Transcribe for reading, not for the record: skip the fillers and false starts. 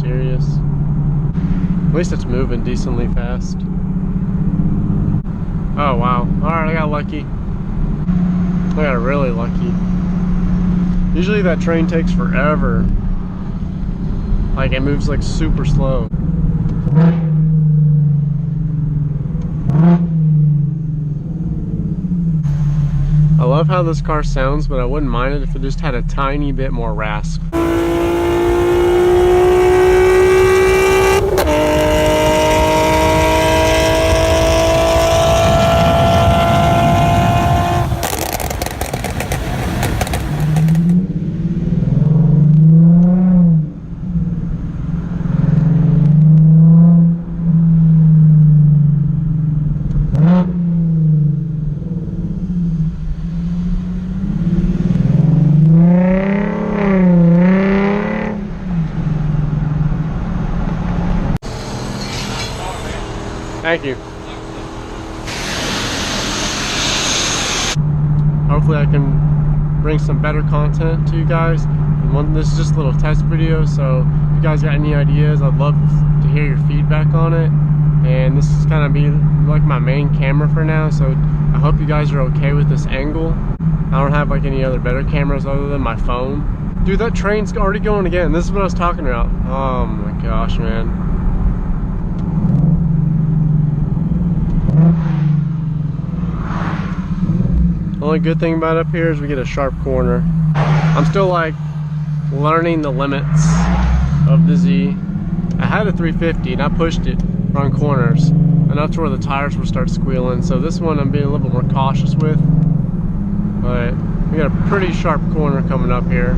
serious. At least it's moving decently fast. Oh wow, alright, I got lucky. I got really lucky. Usually that train takes forever. Like it moves like super slow. I love how this car sounds, but I wouldn't mind it if it just had a tiny bit more rasp. Thank you. Hopefully I can bring some better content to you guys. This is just a little test video, so if you guys got any ideas, I'd love to hear your feedback on it. And this is kind of be like my main camera for now, so I hope you guys are okay with this angle. I don't have like any other better cameras other than my phone. Dude, that train's already going again. This is what I was talking about. Oh my gosh, man. Only good thing about up here is we get a sharp corner. I'm still like learning the limits of the Z. I had a 350 and I pushed it on corners enough to where the tires will start squealing. So this one I'm being a little bit more cautious with. But we got a pretty sharp corner coming up here.